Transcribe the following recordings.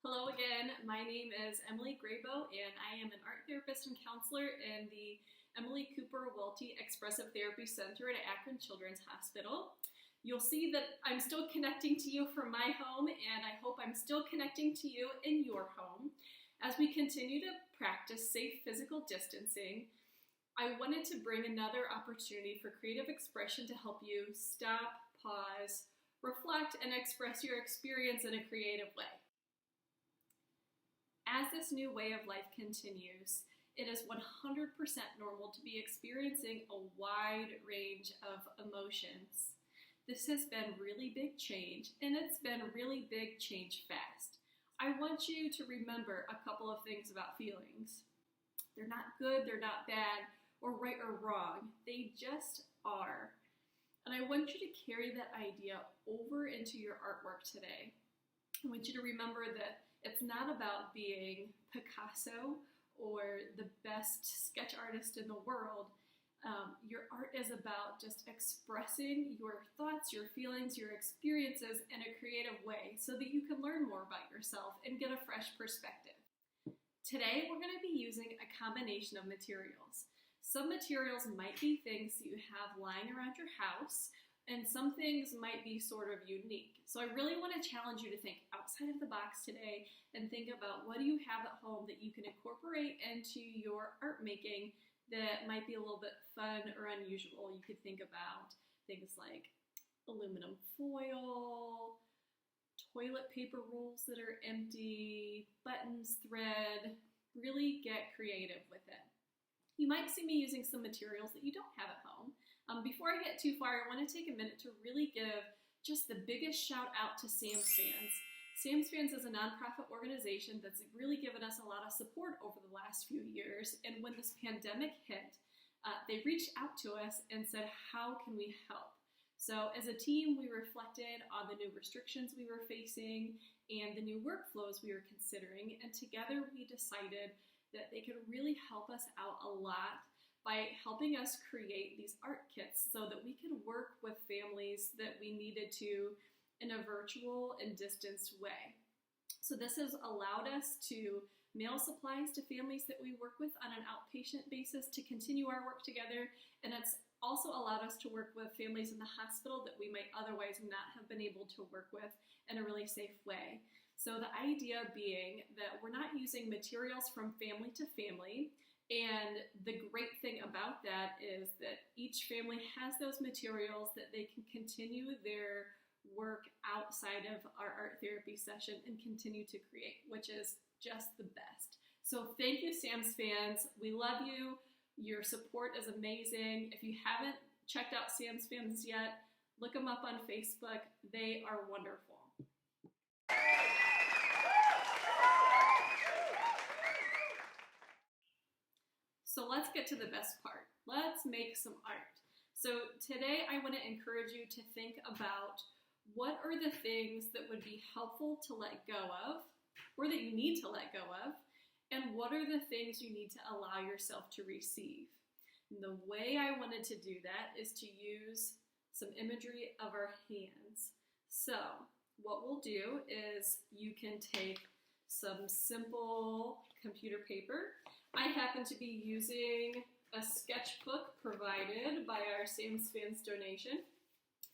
Hello again. My name is Emily Graybo, and I am an art therapist and counselor in the Emily Cooper Welty Expressive Therapy Center at Akron Children's Hospital. You'll see that I'm still connecting to you from my home, and I hope I'm still connecting to you in your home. As we continue to practice safe physical distancing, I wanted to bring another opportunity for creative expression to help you stop, pause, reflect, and express your experience in a creative way. As this new way of life continues, it is 100% normal to be experiencing a wide range of emotions. This has been really big change, and it's been really big change fast. I want you to remember a couple of things about feelings. They're not good, they're not bad, or right or wrong. They just are. And I want you to carry that idea over into your artwork today. I want you to remember that it's not about being Picasso or the best sketch artist in the world. Your art is about just expressing your thoughts, your feelings, your experiences in a creative way so that you can learn more about yourself and get a fresh perspective. Today, we're going to be using a combination of materials. Some materials might be things that you have lying around your house, and some things might be sort of unique. So I really want to challenge you to think outside of the box today and think about what do you have at home that you can incorporate into your art making that might be a little bit fun or unusual. You could think about things like aluminum foil, toilet paper rolls that are empty, buttons, thread. Really get creative with it. You might see me using some materials that you don't have at home. Before I get too far, I want to take a minute to really give just the biggest shout out to Sam's Fans. Sam's Fans is a nonprofit organization that's really given us a lot of support over the last few years. And when this pandemic hit, they reached out to us and said, how can we help? So as a team, we reflected on the new restrictions we were facing and the new workflows we were considering. And together we decided that they could really help us out a lot by helping us create these art kits so that we could work with families that we needed to in a virtual and distanced way. So this has allowed us to mail supplies to families that we work with on an outpatient basis to continue our work together, and it's also allowed us to work with families in the hospital that we might otherwise not have been able to work with in a really safe way. So the idea being that we're not using materials from family to family, and the great thing about that is that each family has those materials that they can continue their work outside of our art therapy session and continue to create, which is just the best. So thank you, Sam's Fans. We love you. Your support is amazing. If you haven't checked out Sam's Fans yet, look them up on Facebook. They are wonderful. So let's get to the best part. Let's make some art. So today I want to encourage you to think about what are the things that would be helpful to let go of, or that you need to let go of, and what are the things you need to allow yourself to receive. And the way I wanted to do that is to use some imagery of our hands. So what we'll do is you can take some simple computer paper. I happen to be using a sketchbook provided by our Sam's Fans donation.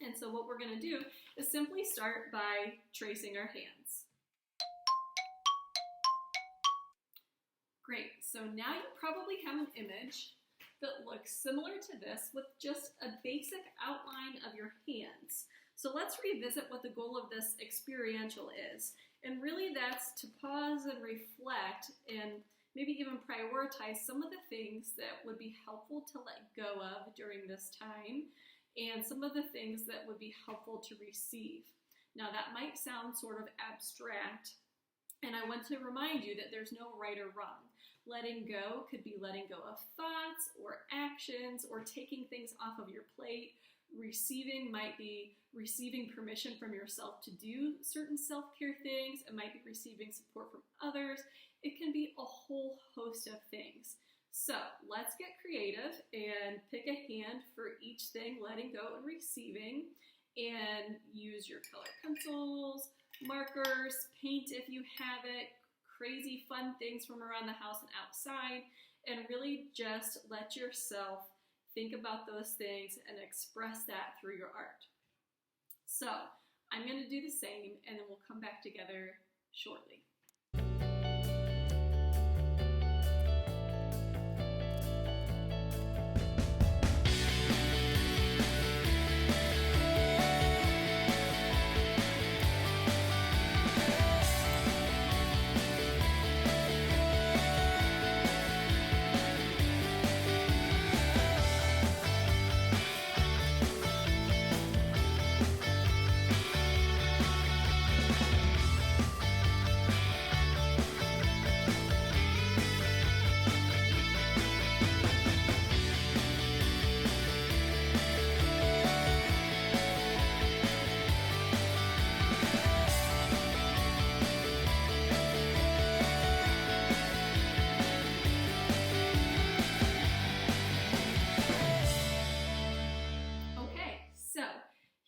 And so what we're going to do is simply start by tracing our hands. Great, so now you probably have an image that looks similar to this with just a basic outline of your hands. So let's revisit what the goal of this experiential is. And really that's to pause and reflect and maybe even prioritize some of the things that would be helpful to let go of during this time and some of the things that would be helpful to receive. Now that might sound sort of abstract, and I want to remind you that there's no right or wrong. Letting go could be letting go of thoughts or actions or taking things off of your plate. Receiving might be receiving permission from yourself to do certain self-care things. It might be receiving support from others. It can be a whole host of things. So let's get creative and pick a hand for each thing, letting go and receiving, and use your colored pencils, markers, paint if you have it, crazy fun things from around the house and outside, and really just let yourself think about those things and express that through your art. So I'm going to do the same, and then we'll come back together shortly.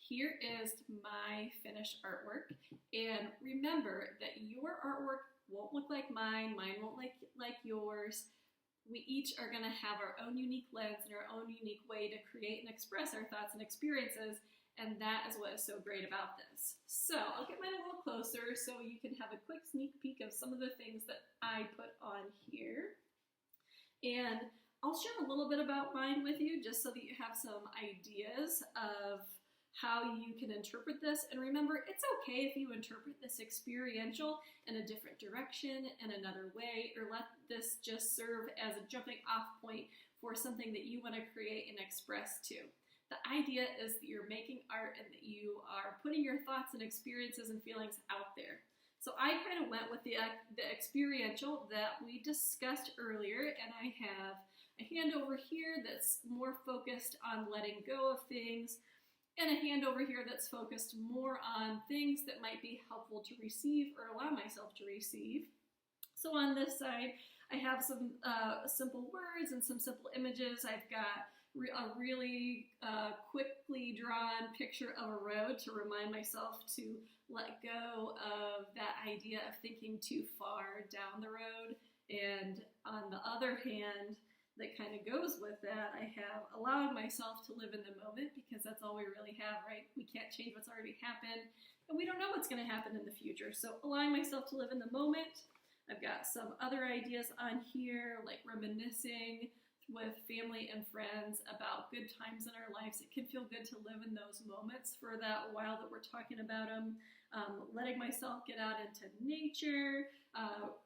Here is my finished artwork, and remember that your artwork won't look like mine won't look like yours. We each are going to have our own unique lens and our own unique way to create and express our thoughts and experiences, and that is what is so great about this. So I'll get mine a little closer so you can have a quick sneak peek of some of the things that I put on here. And I'll share a little bit about mine with you just so that you have some ideas of how you can interpret this. And remember, it's okay if you interpret this experiential in a different direction, in another way, or let this just serve as a jumping off point for something that you want to create and express too. The idea is that you're making art and that you are putting your thoughts and experiences and feelings out there. So I kind of went with the experiential that we discussed earlier, and I have a hand over here that's more focused on letting go of things, and a hand over here that's focused more on things that might be helpful to receive or allow myself to receive. So on this side, I have some simple words and some simple images. I've got a really quickly drawn picture of a road to remind myself to let go of that idea of thinking too far down the road. And on the other hand, that kind of goes with that, I have allowed myself to live in the moment, because that's all we really have, right? We can't change what's already happened, and we don't know what's going to happen in the future. So allowing myself to live in the moment. I've got some other ideas on here, like reminiscing with family and friends about good times in our lives. It can feel good to live in those moments for that while that we're talking about them. Letting myself get out into nature,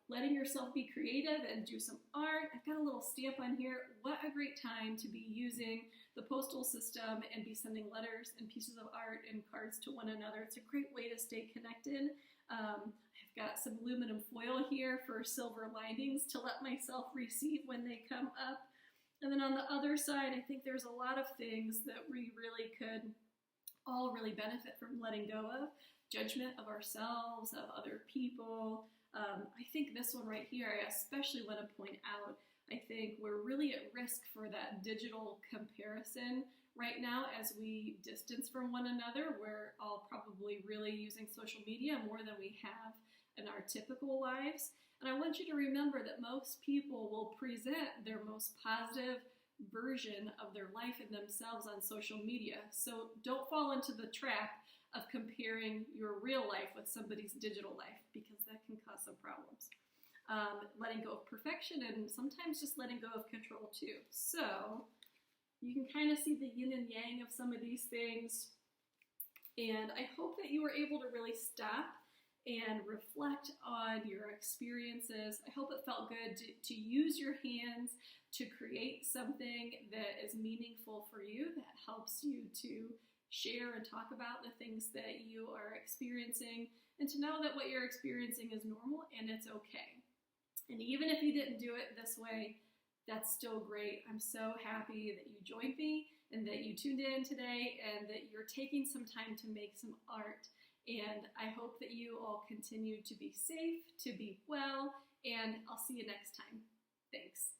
letting yourself be creative and do some art. I've got a little stamp on here. What a great time to be using the postal system and be sending letters and pieces of art and cards to one another. It's a great way to stay connected. I've got some aluminum foil here for silver linings to let myself receive when they come up. And then on the other side, I think there's a lot of things that we really could all really benefit from letting go of. Judgment of ourselves, of other people. I think this one right here, I especially want to point out, I think we're really at risk for that digital comparison right now as we distance from one another. We're all probably really using social media more than we have in our typical lives. And I want you to remember that most people will present their most positive version of their life and themselves on social media. So don't fall into the trap of comparing your real life with somebody's digital life, because that can cause some problems. Letting go of perfection, and sometimes just letting go of control too. So you can kind of see the yin and yang of some of these things. And I hope that you were able to really stop and reflect on your experiences. I hope it felt good to use your hands to create something that is meaningful for you, that helps you to share and talk about the things that you are experiencing, and to know that what you're experiencing is normal and it's okay. And even if you didn't do it this way, that's still great. I'm so happy that you joined me and that you tuned in today and that you're taking some time to make some art. And I hope that you all continue to be safe, to be well, and I'll see you next time. Thanks.